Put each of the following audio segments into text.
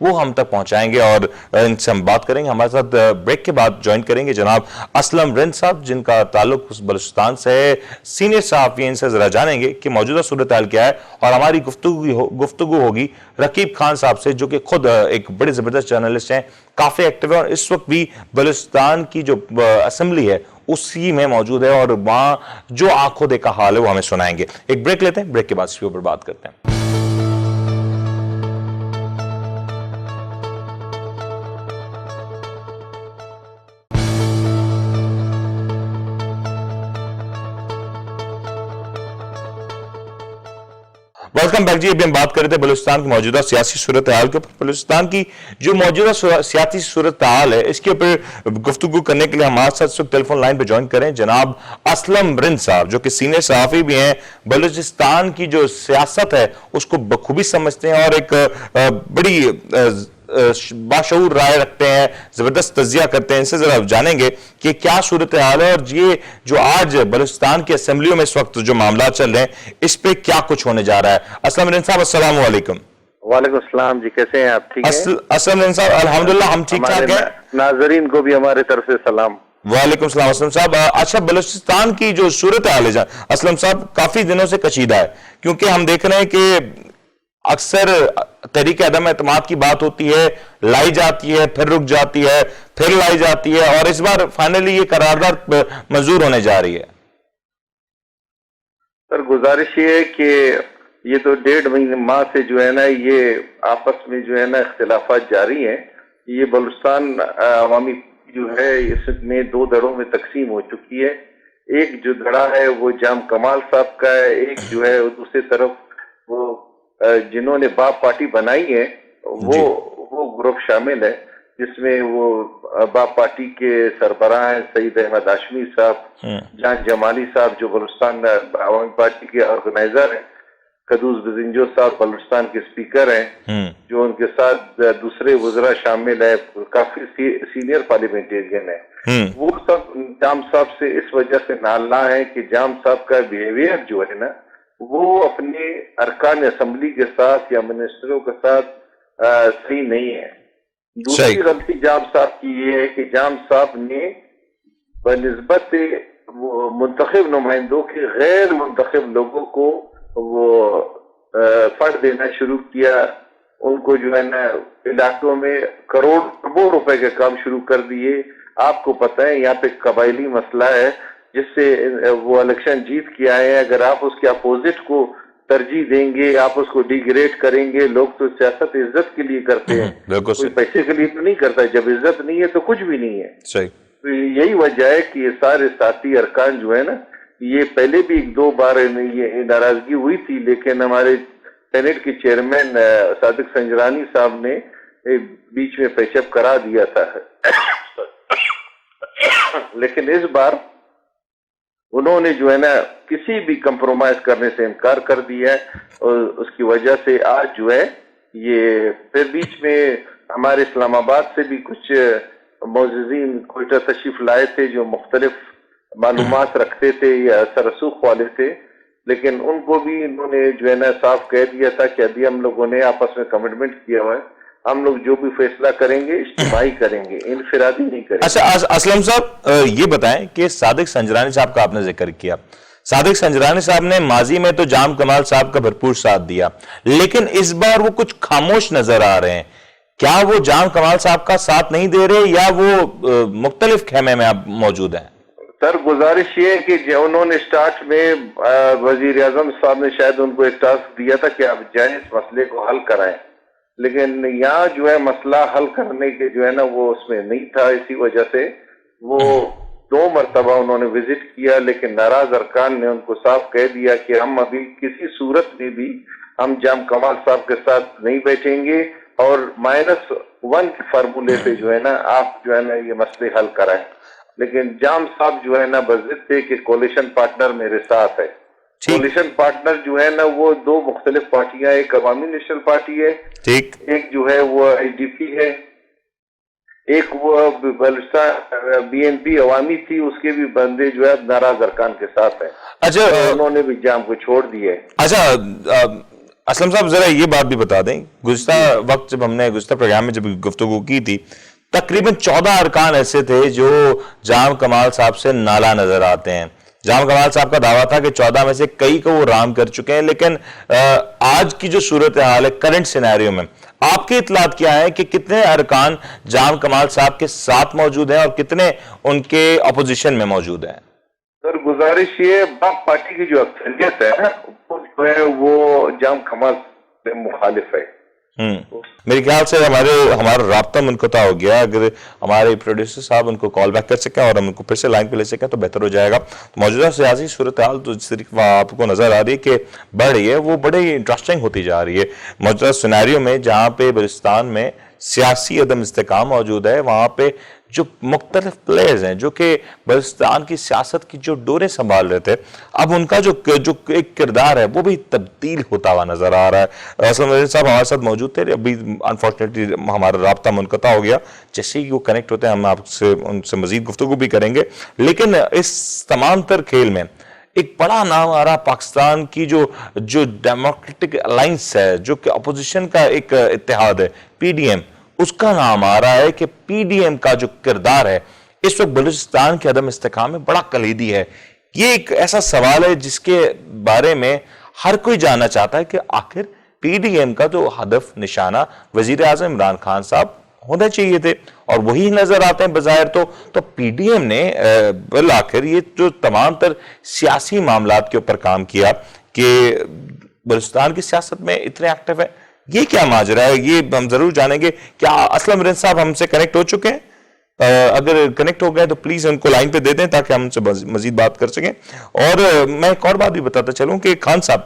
وہ ہم تک پہنچائیں گے اور ان سے ہم بات کریں گے. ہمارے ساتھ بریک کے بعد جوائن کریں گے جناب اسلم رند صاحب جن کا تعلق بلوچستان سے ہے, سینئر صحافی ہیں. ان سے ذرا جانیں گے کہ موجودہ صورتحال کیا ہے, اور ہماری گفتگو ہوگی رقیب خان صاحب سے جو کہ خود ایک بڑے زبردست جرنلسٹ ہیں, کافی ایکٹیو ہے, اور اس وقت بھی بلوچستان کی جو اسمبلی ہے اسی میں موجود ہے, اور وہاں جو آنکھوں دیکھا حال ہے وہ ہمیں سنائیں گے. ایک بریک لیتے ہیں, بریک کے بعد اس کے اوپر بات کرتے ہیں. ویلکم بیک جی. ابھی ہم بات کر رہے تھے بلوچستان کی موجودہ سیاسی صورتحال کے اوپر. بلوچستان کی جو موجودہ سیاسی صورتحال ہے اس کے اوپر گفتگو کرنے کے لیے ہمارے ساتھ ٹیلی فون لائن پہ جوائن کریں جناب اسلم رند صاحب جو کہ سینئر صحافی بھی ہیں, بلوچستان کی جو سیاست ہے اس کو بخوبی سمجھتے ہیں, اور ایک بڑی باشعور رائے رکھتے ہیں, زبردست تجزیہ کرتے ہیں. ان سے ذرا جانیں گے کہ کیا صورتحال ہے, اور یہ جو آج بلوچستان کی اسمبلیوں میں اس وقت جو معاملات چل رہے ہیں اس پہ کیا کچھ ہونے جا رہا ہے. اسلم رند صاحب السلام علیکم. وعلیکم السلام جی, کیسے ہیں آپ؟ ٹھیک ہیں اسلم رند صاحب؟ الحمدللہ ہم ٹھیک ٹھاک ہیں. ناظرین کو بھی ہمارے طرف سے سلام. وعلیکم السلام اسلم صاحب. اچھا, بلوچستان کی جو صورتحال ہے اسلم صاحب کافی دنوں سے کشیدہ ہے, کیونکہ ہم دیکھ رہے ہیں کہ اکثر تحریک عدم اعتماد کی بات ہوتی ہے, لائی جاتی ہے, پھر رک جاتی ہے, پھر لائی جاتی ہے, اور اس بار فائنلی یہ قرارداد منظور ہونے جا رہی ہے. سر گزارش یہ ہے کہ یہ تو 1.5 ماہ سے جو ہے نا یہ آپس میں جو ہے نا اختلافات جاری ہیں. یہ بلوچستان عوامی جو ہے اس میں 2 دھڑوں میں تقسیم ہو چکی ہے. ایک جو دھڑا ہے وہ جام کمال صاحب کا ہے, ایک جو ہے دوسری طرف وہ جنہوں نے باپ پارٹی بنائی ہے وہ گروپ شامل ہے, جس میں وہ باپ پارٹی کے سربراہ ہیں سعید احمد ہاشمی صاحب, جان جمالی صاحب جو بلوچستان عوامی پارٹی کے آرگنائزر ہیں, قدوس بزنجو صاحب بلوچستان کے اسپیکر ہیں, جو ان کے ساتھ دوسرے وزراء شامل ہیں, کافی سینئر پارلیمنٹیرین ہیں. وہ سب جام صاحب سے اس وجہ سے نالا ہے کہ جام صاحب کا بیہیویئر جو ہے نا وہ اپنے ارکان اسمبلی کے ساتھ یا منسٹروں کے ساتھ صحیح نہیں ہے. دوسری غلطی جام صاحب کی یہ ہے کہ جام صاحب نے بنسبت منتخب نمائندوں کے غیر منتخب لوگوں کو وہ فنڈ دینا شروع کیا. ان کو جو ہے نا علاقوں میں کروڑوں روپے کے کام شروع کر دیے. آپ کو پتہ ہے یہاں پہ قبائلی مسئلہ ہے جس سے وہ الیکشن جیت کے آئے ہیں. اگر آپ اس کے اپوزٹ کو ترجیح دیں گے, آپ اس کو ڈیگریڈ کریں گے. لوگ تو سیاست عزت کے لیے کرتے ہیں, کوئی پیسے کے لیے تو نہیں کرتا. جب عزت نہیں ہے تو کچھ بھی نہیں ہے. تو یہی وجہ ہے کہ یہ سارے ساتھی ارکان جو ہے نا, یہ پہلے بھی 1-2 بار یہ ناراضگی ہوئی تھی, لیکن ہمارے سینٹ کے چیئرمین صادق سنجرانی صاحب نے بیچ میں پیچ اپ کرا دیا تھا. لیکن اس بار انہوں نے جو ہے نا کسی بھی کمپرومائز کرنے سے انکار کر دیا ہے, اور اس کی وجہ سے آج جو ہے یہ پھر بیچ میں ہمارے اسلام آباد سے بھی کچھ معززین کوئٹہ تشریف لائے تھے جو مختلف معلومات رکھتے تھے یا سرسوخ والے تھے, لیکن ان کو بھی انہوں نے جو ہے نا صاف کہہ دیا تھا کہ ابھی ہم لوگوں نے آپس میں کمٹمنٹ کیا ہوا ہے, ہم لوگ جو بھی فیصلہ کریں گے اجتماعی کریں گے, انفرادی نہیں کریں گے. اچھا اسلم صاحب یہ بتائیں کہ صادق سنجرانی صاحب کا آپ نے ذکر کیا, صادق سنجرانی صاحب نے ماضی میں تو جام کمال صاحب کا بھرپور ساتھ دیا, لیکن اس بار وہ کچھ خاموش نظر آ رہے ہیں. کیا وہ جام کمال صاحب کا ساتھ نہیں دے رہے یا وہ مختلف خیمے میں آپ موجود ہیں؟ سر گزارش یہ ہے کہ انہوں نے سٹارٹ میں وزیر اعظم صاحب نے شاید ان کو ایک ٹاسک دیا تھا کہ آپ جائیں اس مسئلے کو حل کرائیں, لیکن یہاں جو ہے مسئلہ حل کرنے کے جو ہے نا وہ اس میں نہیں تھا. اسی وجہ سے وہ 2 مرتبہ انہوں نے وزٹ کیا, لیکن ناراض ارکان نے ان کو صاف کہہ دیا کہ ہم ابھی کسی صورت میں بھی ہم جام کمال صاحب کے ساتھ نہیں بیٹھیں گے, اور -1 کے فارمولے پہ جو ہے نا آپ جو ہے نا یہ مسئلے حل کرائیں. لیکن جام صاحب جو ہے نا بضد تھے کہ کولیشن پارٹنر میرے ساتھ ہے. کولیشن پارٹنر جو ہے نا وہ 2 مختلف پارٹیاں, ایک عوامی نیشنل پارٹی ہے, ایک جو ہے وہ SDP ہے, ایک وہ بلوچستان BNP عوامی تھی, اس کے بھی بندے جو ہے ناراض ارکان کے ساتھ ہیں. اچھا انہوں نے بھی جام کو چھوڑ دیا ہے. اچھا اسلم صاحب ذرا یہ بات بھی بتا دیں، گزشتہ وقت جب ہم نے گزشتہ پروگرام میں جب گفتگو کی تھی تقریباً 14 ارکان ایسے تھے جو جام کمال صاحب سے نالا نظر آتے ہیں. جام کمال صاحب کا دعویٰ تھا کہ 14 میں سے کئی کو وہ رام کر چکے ہیں، لیکن آج کی جو صورتحال ہے کرنٹ سینیریو میں آپ کی اطلاعات کیا ہے کہ کتنے ارکان جام کمال صاحب کے ساتھ موجود ہیں اور کتنے ان کے اپوزیشن میں موجود ہیں؟ سر گزارش یہ باپ پارٹی کی جو اکثریت ہے وہ جو ہے وہ جام کمال سے مخالف ہے. میرے خیال سے ہمارا رابطہ منقطع ہو گیا. اگر ہمارے پروڈیوسر صاحب ان کو کال بیک کر سکیں اور ہم ان کو پھر سے لائن پہ لے سکیں تو بہتر ہو جائے گا. موجودہ سیاسی صورتحال تو جس طریقے آپ کو نظر آ رہی ہے کہ بڑھ رہی ہے وہ بڑے انٹرسٹنگ ہوتی جا رہی ہے. موجودہ سینیریو میں جہاں پہ بلوچستان میں سیاسی عدم استحکام موجود ہے، وہاں پہ جو مختلف پلیئرز ہیں جو کہ بلوچستان کی سیاست کی جو ڈوریں سنبھال رہے تھے، اب ان کا جو ایک کردار ہے وہ بھی تبدیل ہوتا ہوا نظر آ رہا ہے. اسلم رضا صاحب ہمارے ساتھ موجود تھے، ابھی انفارچونیٹلی ہمارا رابطہ منقطع ہو گیا. جیسے ہی وہ کنیکٹ ہوتے ہیں ہم آپ سے ان سے مزید گفتگو بھی کریں گے. لیکن اس تمام تر کھیل میں ایک بڑا نام آ رہا پاکستان کی جو ڈیموکریٹک الائنس ہے، جو کہ اپوزیشن کا ایک اتحاد ہے، پی ڈی ایم، اس کا نام آ رہا ہے کہ پی ڈی ایم کا جو کردار ہے اس وقت بلوچستان کے عدم استحکام میں بڑا کلیدی ہے. یہ ایک ایسا سوال ہے جس کے بارے میں ہر کوئی جاننا چاہتا ہے کہ آخر پی ڈی ایم کا جو ہدف نشانہ وزیر اعظم عمران خان صاحب ہونے چاہیے تھے اور وہی نظر آتے ہیں بظاہر. تو پی ڈی ایم نے بالآخر یہ جو تمام تر سیاسی معاملات کے اوپر کام کیا کہ بلوچستان کی سیاست میں اتنے ایکٹیو ہے، یہ کیا ماجرا ہے؟ یہ ہم ضرور جانیں گے. کیا اسلم رضا صاحب ہم سے کنیکٹ ہو چکے ہیں؟ اگر کنیکٹ ہو گئے تو پلیز ان کو لائن پہ دے دیں تاکہ ہم ان سے مزید بات کر سکیں. اور میں ایک اور بات بھی بتاتا چلوں کہ خان صاحب،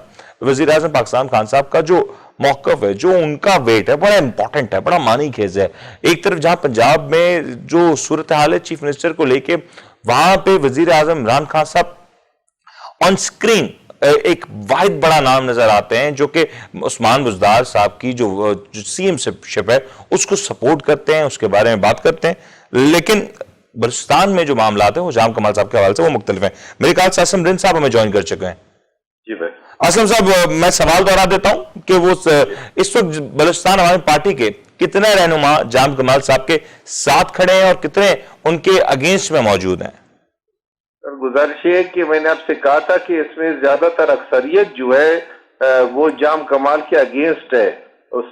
وزیر اعظم پاکستان خان صاحب کا جو موقف ہے، جو ان کا ویٹ ہے، بڑا امپورٹنٹ ہے، بڑا معنی خیز ہے. ایک طرف جہاں پنجاب میں جو صورتحال ہے چیف منسٹر کو لے کے، وہاں پہ وزیر اعظم عمران خان صاحب آن سکرین ایک واحد بڑا نام نظر آتے ہیں جو کہ عثمان بزدار صاحب کی جو سی ایم شپ ہے اس کو سپورٹ کرتے ہیں، اس کے بارے میں بات کرتے ہیں. لیکن بلوچستان میں جو معاملات ہیں وہ جام کمال صاحب کے حوالے سے وہ مختلف ہیں. میرے خیال سے اسلم رضا صاحب ہمیں جوائن کر چکے ہیں. جی بھائی اسلم صاحب، میں سوال دوہرا دیتا ہوں کہ وہ اس وقت بلوچستان عوامی پارٹی کے کتنے رہنما جام کمال صاحب کے ساتھ کھڑے ہیں اور کتنے ان کے اگینسٹ میں موجود ہیں؟ سر گزارش ہے کہ میں نے آپ سے کہا تھا کہ اس میں زیادہ تر اکثریت جو ہے وہ جام کمال کے اگینسٹ ہے.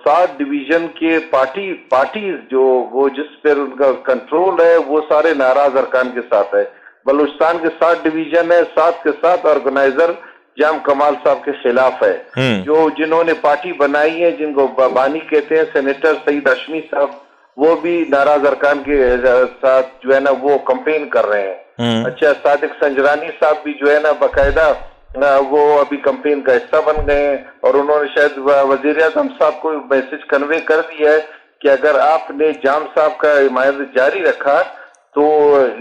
7 ڈویژن کے پارٹیز جو وہ جس پر ان کا کنٹرول ہے وہ سارے ناراض ارکان کے ساتھ ہے. بلوچستان کے 7 ڈویژن ہے، 7 کے 7 آرگنائزر جام کمال صاحب کے خلاف ہے. جنہوں نے پارٹی بنائی ہے، جن کو بانی کہتے ہیں، سینیٹر سعید ہاشمی صاحب، وہ بھی ناراض ارکان کے ساتھ جو ہے نا وہ کمپین کر رہے ہیں. اچھا، صادق سنجرانی صاحب بھی جو ہے نا باقاعدہ وہ ابھی کمپین کا حصہ بن گئے ہیں اور انہوں نے شاید وزیر اعظم صاحب کو میسج کنوے کر دیا ہے کہ اگر آپ نے جام صاحب کا حمایت جاری رکھا تو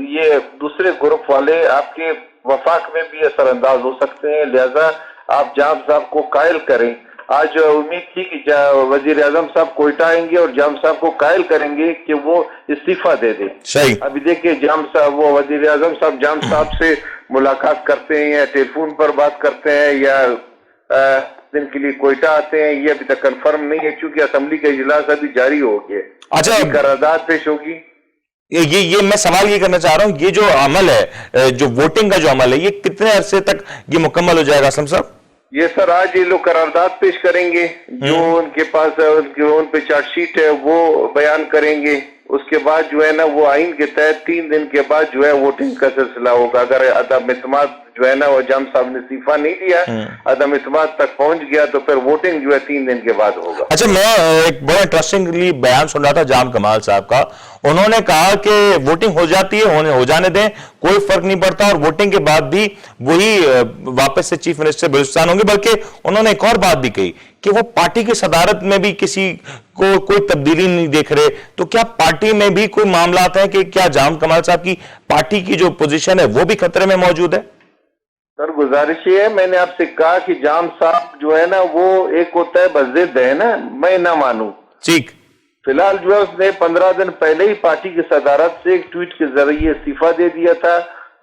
یہ دوسرے گروپ والے آپ کے وفاق میں بھی اثر انداز ہو سکتے ہیں، لہذا آپ جام صاحب کو قائل کریں. آج امید تھی کہ وزیر اعظم صاحب کوئٹہ آئیں گے اور جام صاحب کو قائل کریں گے کہ وہ استعفیٰ دے دیں. ابھی دیکھیں جام صاحب، وہ وزیر اعظم صاحب جام صاحب سے ملاقات کرتے ہیں یا ٹیلی فون پر بات کرتے ہیں یا دن کے لیے کوئٹہ آتے ہیں، یہ ابھی تک کنفرم نہیں ہے چونکہ اسمبلی کا اجلاس ابھی جاری ہو گیا. اچھا، قرارداد پیش ہوگی. یہ میں سوال یہ کرنا چاہ رہا ہوں، یہ جو عمل ہے، جو ووٹنگ کا جو عمل ہے، یہ کتنے عرصے تک یہ مکمل ہو جائے گا اسلم صاحب؟ یہ سر آج یہ لوگ قرارداد پیش کریں گے، جو ان کے پاس ان پہ چارج شیٹ ہے وہ بیان کریں گے. اس کے بعد جو ہے نا وہ آئین کے تحت 3 دن کے بعد جو ہے ووٹنگ کا سلسلہ ہوگا. اگر عدم اعتماد جو ہے نا وہ جام صاحب نے استعفیٰ نہیں دیا، عدم اعتماد تک پہنچ گیا تو پھر ووٹنگ جو ہے 3 دن کے بعد ہوگا. اچھا، میں ایک بڑا انٹرسٹنگلی بیان سن رہا تھا جام کمال صاحب کا. انہوں نے کہا کہ ووٹنگ ہو جاتی ہے، ہو جانے دیں، کوئی فرق نہیں پڑتا، اور ووٹنگ کے بعد بھی وہی واپس سے چیف منسٹر بلوچستان ہوں گے. بلکہ انہوں نے ایک اور بات بھی کہی کہ وہ پارٹی کی صدارت میں بھی کسی کو کوئی تبدیلی نہیں دیکھ رہے. تو کیا پارٹی میں بھی کوئی معاملات ہیں کہ کیا جام کمال صاحب کی پارٹی کی جو پوزیشن ہے وہ بھی خطرے میں موجود ہے؟ سر گزارش یہ ہے، میں نے آپ سے کہا کہ جام صاحب جو ہے نا وہ ایک ہوتا ہے بضد ہے نا، میں نہ مانوں. ٹھیک، فی الحال جو ہے اس نے 15 دن پہلے ہی پارٹی کی صدارت سے ایک ٹویٹ کے ذریعے استعفیٰ دے دیا تھا.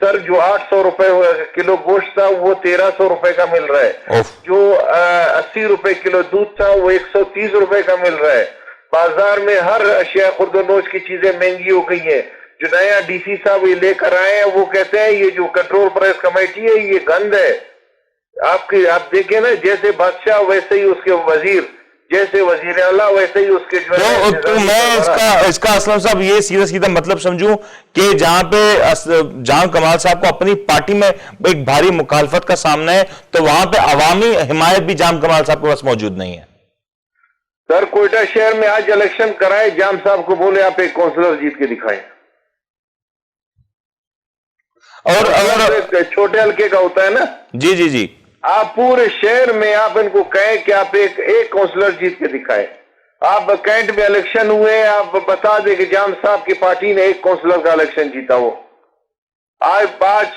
سر جو 800 روپے کلو گوشت تھا وہ 1300 روپے کا مل رہا ہے. جو 80 روپے کلو دودھ تھا وہ 130 روپے کا مل رہا ہے. بازار میں ہر اشیاء خورد و نوش کی چیزیں مہنگی ہو گئی ہیں. جو نیا ڈی سی صاحب یہ لے کر آئے ہیں وہ کہتے ہیں یہ جو کنٹرول پرائس کمیٹی ہے یہ گند ہے. آپ دیکھیں نا, جیسے بادشاہ ویسے ہی اس کے وزیر, جیسے وزیر اعلیٰ ویسے ہی اس کے جو ہے. تو میں اس کا اسلم صاحب یہ سیدھا سیدھا مطلب سمجھوں کہ جہاں پہ جام کمال صاحب کو اپنی پارٹی میں ایک بھاری مخالفت کا سامنا ہے تو وہاں پہ عوامی حمایت بھی جام کمال صاحب کے پاس موجود نہیں ہے. سر کوئٹہ شہر میں آج الیکشن کرائے, جام صاحب کو بولے آپ ایک کونسلر جیت کے دکھائیں. اور اگر چھوٹے حلقے کا ہوتا ہے نا, جی جی جی, آپ پورے شہر میں آپ ان کو کہیں کہ آپ ایک کونسلر جیت کے دکھائیں. آپ کینٹ میں الیکشن ہوئے, آپ بتا دیں کہ جام صاحب کی پارٹی نے ایک کونسلر کا الیکشن جیتا. وہ آج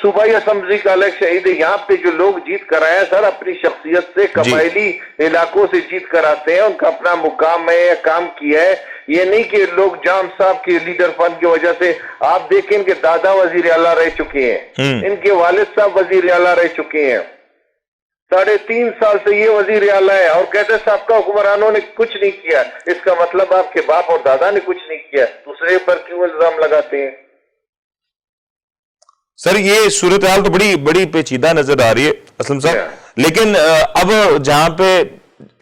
صوبائی اسمبلی کا الیکشن یہاں پہ جو لوگ جیت کر آئے ہیں سر اپنی شخصیت سے, قبائلی علاقوں سے جیت کر آتے ہیں. ان کا اپنا مقام ہے یا کام کیا ہے. یہ نہیں کہ لوگ جام صاحب کے لیڈر فن کی وجہ سے. آپ دیکھیں ان کے دادا وزیر اعلیٰ رہ چکے ہیں, ان کے والد صاحب وزیر اعلیٰ رہ چکے ہیں. 3.5 سال سے یہ وزیر اعلیٰ ہے اور کہتے ہیں سابقہ حکمرانوں نے کچھ نہیں کیا. اس کا مطلب آپ کے باپ اور دادا نے کچھ نہیں کیا, دوسرے پر کیوں الزام لگاتے ہیں؟ سر یہ صورتحال تو بڑی پیچیدہ نظر آ رہی ہے اسلم صاحب. لیکن اب جہاں پہ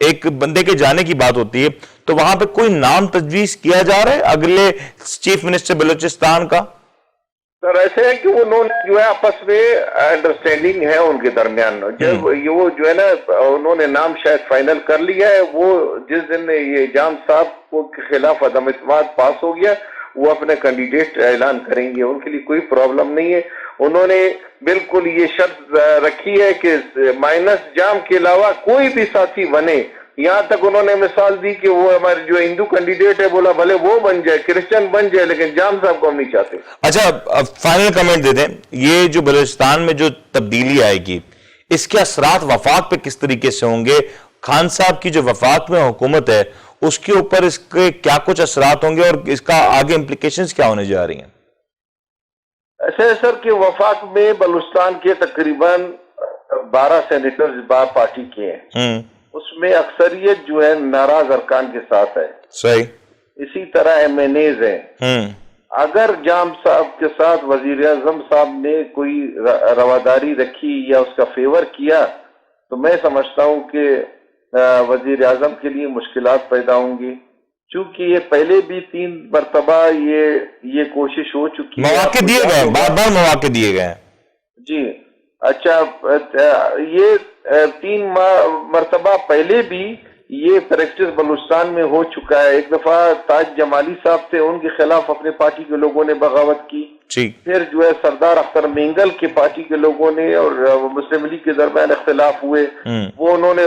ایک بندے کے جانے کی بات ہوتی ہے تو وہاں پہ کوئی نام تجویز کیا جا رہا ہے اگلے چیف منسٹر بلوچستان کا؟ سر ایسے ہے کہ انہوں نے جو ہے آپس میں انڈرسٹینڈنگ ہے ان کے درمیان. جب وہ جو ہے نا انہوں نے نام شاید فائنل کر لیا ہے. وہ جس دن یہ جام صاحب کے خلاف عدم اعتماد پاس ہو گیا وہ اپنے کینڈیڈیٹ اعلان کریں گے. ان کے لیے کوئی پرابلم نہیں ہے. انہوں نے بالکل یہ شرط رکھی ہے کہ مائنس جام کے علاوہ کوئی بھی ساتھی بنے. یہاں تک انہوں نے مثال دی کہ وہ ہمارے جو ہندو کینڈیڈیٹ ہے بولا بھلے وہ بن جائے, کرسچن بن جائے, لیکن جام صاحب کو ہم نہیں چاہتے. اچھا فائنل کمنٹ دے دیں, یہ جو بلوچستان میں جو تبدیلی آئے گی اس کے اثرات وفاق پہ کس طریقے سے ہوں گے؟ خان صاحب کی جو وفاق میں حکومت ہے اس کے اوپر اس کے کیا کچھ اثرات ہوں گے اور اس کا آگے امپلیکیشنز کیا ہونے جا رہی ہیں؟ ایسے ہے سر کہ وفاق میں بلوچستان کے تقریباً 12 سینیٹرز بار پارٹی کے ہیں. اس میں اکثریت جو ہے ناراض ارکان کے ساتھ ہے. صحیح. اسی طرح ایم این ایز ہیں. اگر جام صاحب کے ساتھ وزیر اعظم صاحب نے کوئی رواداری رکھی یا اس کا فیور کیا تو میں سمجھتا ہوں کہ وزیر اعظم کے لیے مشکلات پیدا ہوں گی, چونکہ یہ پہلے بھی 3 مرتبہ یہ کوشش ہو چکی ہے. مواقع دیے گئے, بار بار مواقع دیے گئے. جی اچھا, یہ 3 مرتبہ پہلے بھی یہ پریکٹس بلوچستان میں ہو چکا ہے. ایک دفعہ تاج جمالی صاحب تھے, ان کے خلاف اپنے پارٹی کے لوگوں نے بغاوت کی. پھر جو ہے سردار اختر مینگل کے پارٹی کے لوگوں نے اور مسلم لیگ کے درمیان اختلاف ہوئے, وہ انہوں نے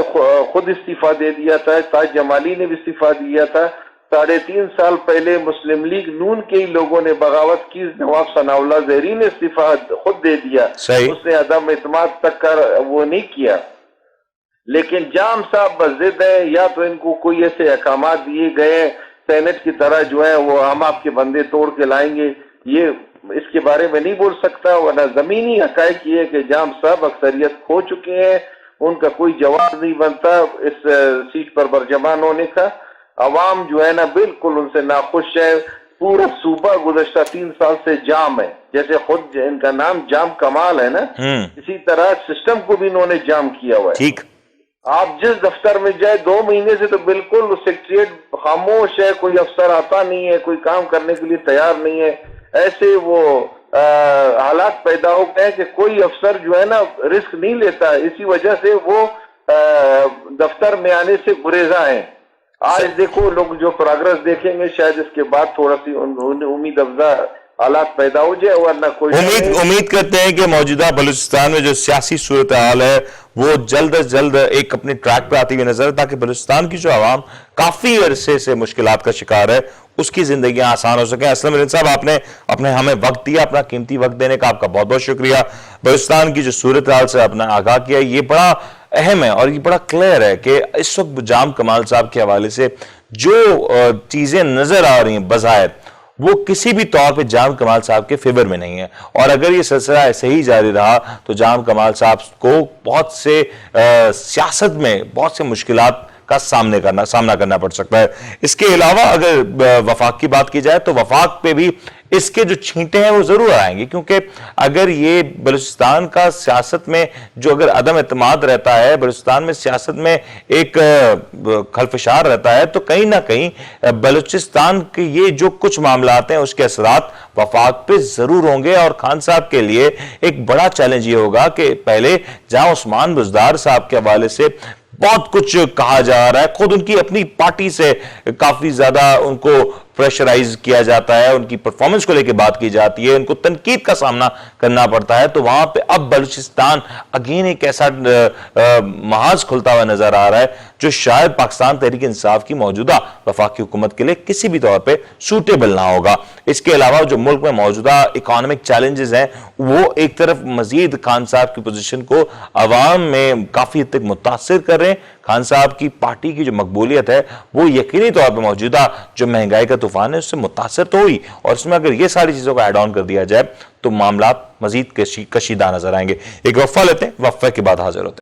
خود استعفیٰ دے دیا تھا. تاج جمالی نے بھی استعفیٰ دیا تھا. 3.5 سال پہلے مسلم لیگ نون کے ہی لوگوں نے بغاوت کی. نواب ثناء اللہ زہری نے استعفیٰ خود دے دیا. اس نے عدم اعتماد تک کر وہ نہیں کیا. لیکن جام صاحب بضد ہیں, یا تو ان کو کوئی ایسے احکامات دیے گئے سینٹ کی طرح جو ہے وہ ہم آپ کے بندے توڑ کے لائیں گے, یہ اس کے بارے میں نہیں بول سکتا. ورنہ زمینی حقائق یہ ہے کہ جام صاحب اکثریت کھو چکے ہیں, ان کا کوئی جواب نہیں بنتا اس سیٹ پر برجمان ہونے کا. عوام جو ہے نا بالکل ان سے ناخوش ہے. پورا صوبہ گزشتہ 3 سال سے جام ہے. جیسے خود ان کا نام جام کمال ہے نا, اسی طرح سسٹم کو بھی انہوں نے جام کیا ہوا ہے. آپ جس دفتر میں جائے 2 مہینے سے تو بالکل سیکریٹریٹ خاموش ہے, کوئی افسر آتا نہیں ہے, کوئی کام کرنے کے لیے تیار نہیں ہے. ایسے وہ حالات پیدا ہو گئے کہ کوئی افسر جو ہے نا رسک نہیں لیتا. اسی وجہ سے وہ دفتر میں آنے سے گریزاں ہیں. آج دیکھو لوگ جو پروگرس دیکھیں گے شاید اس کے بعد تھوڑا سی امید افزا حالات پیدا ہو جائے, ورنہ کوئی امید کرتے ہیں کہ موجودہ بلوچستان میں جو سیاسی صورتحال ہے وہ جلد از جلد ایک اپنی ٹریک پہ آتی ہوئی نظر ہے, تاکہ بلوچستان کی جو عوام کافی عرصے سے مشکلات کا شکار ہے اس کی زندگیاں آسان ہو سکیں. اسلم مرین صاحب, آپ نے ہمیں وقت دیا, اپنا قیمتی وقت دینے کا آپ کا بہت بہت شکریہ. بلوچستان کی جو صورتحال سے اپنا آگاہ کیا, یہ بڑا اہم ہے اور یہ بڑا کلیئر ہے کہ اس وقت جام کمال صاحب کے حوالے سے جو چیزیں نظر آ رہی ہیں بظاہر وہ کسی بھی طور پہ جام کمال صاحب کے فیور میں نہیں ہے، اور اگر یہ سلسلہ ایسے ہی جاری رہا تو جام کمال صاحب کو بہت سے سیاست میں بہت سے مشکلات کا سامنا کرنا پڑ سکتا ہے۔ اس کے علاوہ اگر وفاق کی بات کی جائے تو وفاق پہ بھی اس کے جو چھینٹے ہیں وہ ضرور آئیں گے، کیونکہ اگر یہ بلوچستان کا سیاست میں جو اگر عدم اعتماد رہتا ہے، بلوچستان میں سیاست میں ایک خلفشار رہتا ہے، تو کہیں نہ کہیں بلوچستان کے یہ جو کچھ معاملات ہیں اس کے اثرات وفاق پہ ضرور ہوں گے، اور خان صاحب کے لیے ایک بڑا چیلنج یہ ہوگا کہ پہلے جہاں عثمان بزدار صاحب کے حوالے سے بہت کچھ کہا جا رہا ہے، خود ان کی اپنی پارٹی سے کافی زیادہ ان کو پریشرائز کیا جاتا ہے، ان کی پرفارمنس کو لے کے بات کی جاتی ہے، ان کو تنقید کا سامنا کرنا پڑتا ہے، تو وہاں پہ اب بلوچستان اگین ایک ایسا محاذ کھلتا ہوا نظر آ رہا ہے جو شاید پاکستان تحریک انصاف کی موجودہ وفاقی حکومت کے لیے کسی بھی طور پہ سوٹیبل نہ ہوگا۔ اس کے علاوہ جو ملک میں موجودہ اکانومک چیلنجز ہیں وہ ایک طرف مزید خان صاحب کی پوزیشن کو عوام میں کافی حد تک متاثر کر رہے ہیں۔ خان صاحب کی پارٹی کی جو مقبولیت ہے وہ یقینی طور پہ موجودہ جو مہنگائی کا طوفان ہے اس سے متاثر تو ہوئی، اور اس میں اگر یہ ساری چیزوں کا ایڈ آن کر دیا جائے تو معاملات مزید کشیدہ نظر آئیں گے۔ ایک وقفہ لیتے ہیں، وقفے کے بعد حاضر ہوتے ہیں۔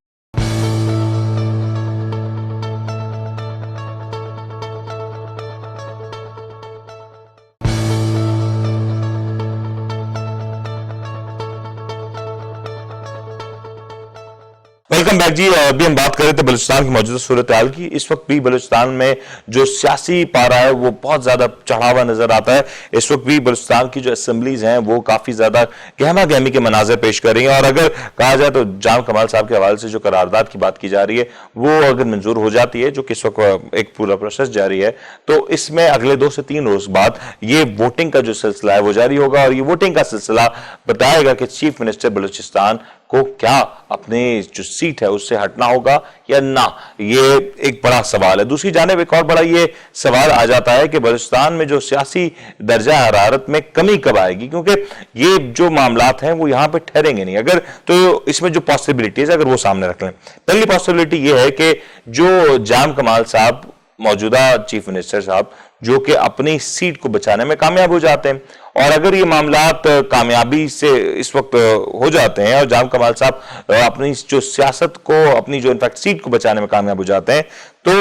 ویلکم بیک جی۔ ابھی ہم بات کر رہے تھے بلوچستان کی موجودہ صورتحال کی۔ اس وقت بھی بلوچستان میں جو سیاسی پارہ ہے وہ بہت زیادہ چڑھا ہوا نظر آتا ہے۔ اس وقت بھی بلوچستان کی جو اسمبلیز ہیں وہ کافی زیادہ گہما گہمی کے مناظر پیش کر رہی ہیں، اور اگر کہا جائے تو جام کمال صاحب کے حوالے سے جو قرارداد کی بات کی جا رہی ہے وہ اگر منظور ہو جاتی ہے، جو کہ اس وقت ایک پورا پروسیس جاری ہے، تو اس میں اگلے 2 سے 3 روز بعد یہ ووٹنگ کا جو سلسلہ ہے وہ جاری ہوگا، اور یہ ووٹنگ کا سلسلہ بتائے گا کہ چیف منسٹر بلوچستان کو کیا اپنی جو سیٹ ہے اس سے ہٹنا ہوگا یا نہ۔ یہ ایک بڑا سوال ہے۔ دوسری جانب ایک اور بڑا یہ سوال آ جاتا ہے کہ بلوچستان میں جو سیاسی درجہ حرارت میں کمی کب آئے گی، کیونکہ یہ جو معاملات ہیں وہ یہاں پہ ٹھہریں گے نہیں اگر، تو اس میں جو پاسبلٹیز اگر وہ سامنے رکھ لیں۔ پہلی پاسبلٹی یہ ہے کہ جو جام کمال صاحب موجودہ چیف منسٹر صاحب جو کہ اپنی سیٹ کو بچانے میں کامیاب ہو جاتے ہیں، اور اگر یہ معاملات کامیابی سے اس وقت ہو جاتے ہیں اور جام کمال صاحب اپنی جو سیاست کو، اپنی جو انفیکٹ سیٹ کو بچانے میں کامیاب ہو جاتے ہیں، تو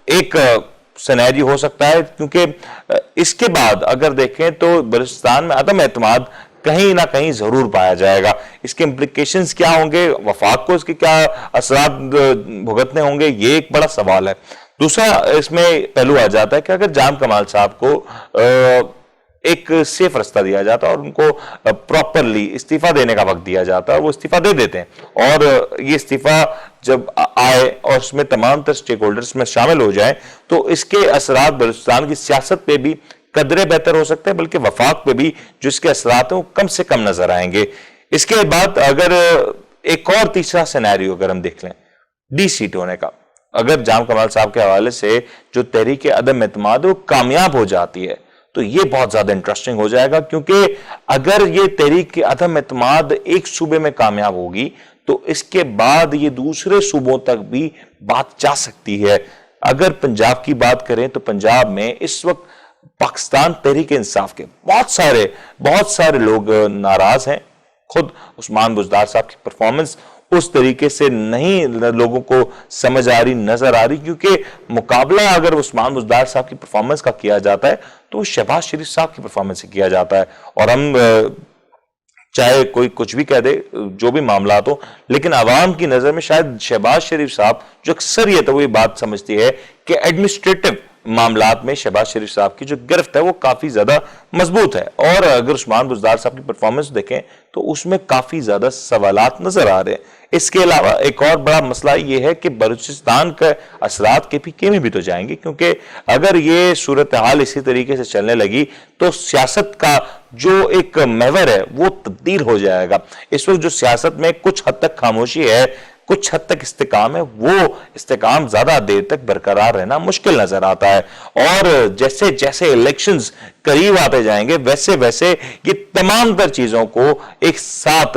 ایک سینیریو ہو سکتا ہے، کیونکہ اس کے بعد اگر دیکھیں تو بلوچستان میں عدم اعتماد کہیں نہ کہیں ضرور پایا جائے گا۔ اس کے امپلیکیشنز کیا ہوں گے، وفاق کو اس کے کیا اثرات بھگتنے ہوں گے، یہ ایک بڑا سوال ہے۔ دوسرا اس میں پہلو آ جاتا ہے کہ اگر جام کمال صاحب کو ایک سیف رستہ دیا جاتا اور ان کو پراپرلی استعفیٰ دینے کا وقت دیا جاتا ہے، وہ استعفیٰ دے دیتے ہیں، اور یہ استعفیٰ جب آئے اور اس میں تمام تر سٹیک ہولڈرز میں شامل ہو جائیں تو اس کے اثرات بلوچستان کی سیاست پہ بھی قدرے بہتر ہو سکتے ہیں، بلکہ وفاق پہ بھی جو اس کے اثرات ہیں وہ کم سے کم نظر آئیں گے۔ اس کے بعد اگر ایک اور تیسرا سینیریو اگر ہم دیکھ لیں ڈی سیٹ ہونے کا، اگر جام کمال صاحب کے حوالے سے جو تحریک عدم اعتماد وہ کامیاب ہو جاتی ہے تو یہ بہت زیادہ انٹرسٹنگ ہو جائے گا، کیونکہ اگر یہ تحریک عدم اعتماد ایک صوبے میں کامیاب ہوگی تو اس کے بعد یہ دوسرے صوبوں تک بھی بات جا سکتی ہے۔ اگر پنجاب کی بات کریں تو پنجاب میں اس وقت پاکستان تحریک انصاف کے بہت سارے لوگ ناراض ہیں۔ خود عثمان بزدار صاحب کی پرفارمنس اس طریقے سے نہیں لوگوں کو سمجھ آ رہی، نظر آ رہی، کیونکہ مقابلہ اگر عثمان بزدار صاحب کی پرفارمنس کا کیا جاتا ہے تو شہباز شریف صاحب کی پرفارمنس سے کیا جاتا ہے، اور ہم چاہے کوئی کچھ بھی کہہ دے، جو بھی معاملات ہو، لیکن عوام کی نظر میں شاید شہباز شریف صاحب جو اکثریت ہے وہ یہ بات سمجھتی ہے کہ ایڈمنسٹریٹو معاملات میں شہباز شریف صاحب کی جو گرفت ہے وہ کافی زیادہ مضبوط ہے، اور اگر عثمان بزدار صاحب کی پرفارمنس دیکھیں تو اس میں کافی زیادہ سوالات نظر آ رہے ہیں۔ اس کے علاوہ ایک اور بڑا مسئلہ یہ ہے کہ بلوچستان کے اثرات کے پی میں بھی تو جائیں گے، کیونکہ اگر یہ صورتحال اسی طریقے سے چلنے لگی تو سیاست کا جو ایک محور ہے وہ تبدیل ہو جائے گا۔ اس وقت جو سیاست میں کچھ حد تک خاموشی ہے، کچھ حد تک استحکام ہے، وہ استحکام زیادہ دیر تک برقرار رہنا مشکل نظر آتا ہے، اور جیسے جیسے الیکشنز قریب آتے جائیں گے ویسے ویسے یہ تمام تر چیزوں کو ایک ساتھ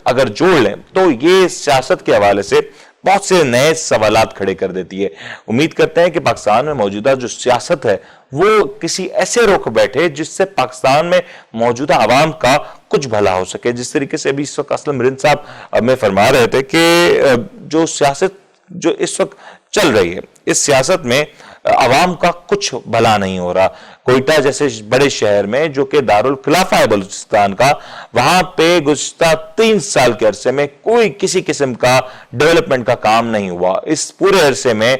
اگر جوڑ لیں تو یہ سیاست کے حوالے سے بہت سے نئے سوالات کھڑے کر دیتی ہے۔ امید کرتے ہیں کہ پاکستان میں موجودہ جو سیاست ہے وہ کسی ایسے رخ بیٹھے جس سے پاکستان میں موجودہ عوام کا کچھ بھلا ہو سکے۔ جس طریقے سے ابھی اس وقت اسلم مرند صاحب ہمیں فرما رہے تھے کہ جو سیاست جو اس وقت چل رہی ہے، اس سیاست میں عوام کا کچھ بھلا نہیں ہو رہا۔ کوئٹہ جیسے بڑے شہر میں جو کہ دارالخلافہ ہے بلوچستان کا، وہاں پہ گزشتہ 3 سال کے عرصے میں کوئی کسی قسم کا ڈیولپمنٹ کا کام نہیں ہوا۔ اس پورے عرصے میں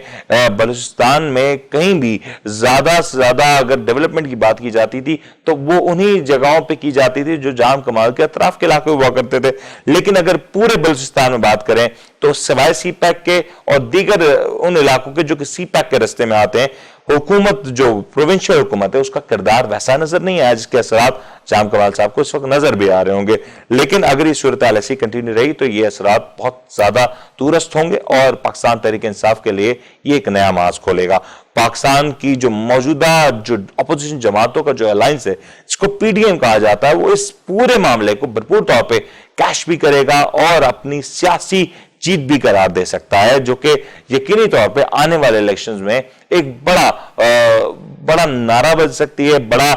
بلوچستان میں کہیں بھی زیادہ سے زیادہ اگر ڈیولپمنٹ کی بات کی جاتی تھی تو وہ انہی جگہوں پہ کی جاتی تھی جو جام کمال کے اطراف کے علاقے ہوا کرتے تھے۔ لیکن اگر پورے بلوچستان میں بات کریں تو سوائے سی پیک کے اور دیگر ان علاقوں کے جو کہ سی پیک کے رستے میں آتے ہیں، حکومت جو پروونشل حکومت ہے اس کا کردار ویسا نظر نہیں آیا جس کے اثرات جام کمال صاحب کو اس وقت نظر بھی آ رہے ہوں گے۔ لیکن اگر یہ صورتحال ایسی کنٹینیو رہی تو یہ اثرات بہت زیادہ دورست ہوں گے اور پاکستان تحریک انصاف کے لیے یہ ایک نیا ماز کھولے گا۔ پاکستان کی جو موجودہ جو اپوزیشن جماعتوں کا جو الائنس ہے جس کو پی ڈی ایم کہا جاتا ہے، وہ اس پورے معاملے کو بھرپور طور پہ کیش بھی کرے گا اور اپنی سیاسی جیت بھی قرار دے سکتا ہے، جو کہ یقینی طور پہ آنے والے الیکشنز میں ایک بڑا نعرہ بن سکتی ہے، بڑا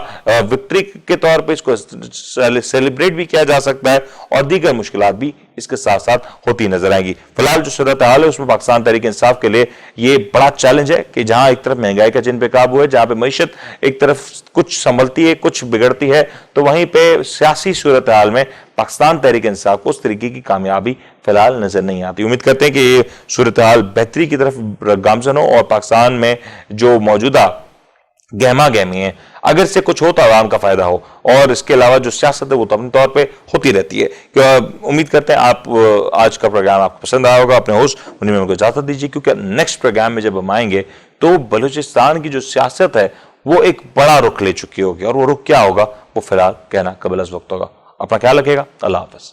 وکٹری کے طور پہ اس کو سیلیبریٹ بھی کیا جا سکتا ہے اور دیگر مشکلات بھی اس کے ساتھ ساتھ ہوتی نظر آئیں گی۔ فی الحال جو صورتحال ہے اس میں پاکستان تحریک انصاف کے لیے یہ بڑا چیلنج ہے کہ جہاں ایک طرف مہنگائی کا جن پہ قابو ہے، جہاں پہ معیشت ایک طرف کچھ سنبھلتی ہے کچھ بگڑتی ہے، تو وہیں پہ سیاسی صورتحال میں پاکستان تحریک انصاف کو اس طریقے کی کامیابی فی الحال نظر نہیں آتی۔ امید کرتے ہیں کہ یہ صورتحال بہتری کی طرف گامزن ہو اور پاکستان میں جو موجودہ گہما گہمی ہے اگر سے کچھ ہو تو عوام کا فائدہ ہو، اور اس کے علاوہ جو سیاست ہے وہ تو اپنے طور پہ ہوتی رہتی ہے۔ امید کرتے ہیں آپ آج کا پروگرام آپ کو پسند آیا ہوگا۔ اپنے ہوسٹ منیر محمد کو اجازت دیجیے، کیونکہ نیکسٹ پروگرام میں جب ہم آئیں گے تو بلوچستان کی جو سیاست ہے وہ ایک بڑا رخ لے چکی ہوگی، اور وہ رخ کیا ہوگا وہ فی الحال کہنا قبل از وقت ہوگا۔ اپنا خیال رکھیے گا۔ اللہ حافظ۔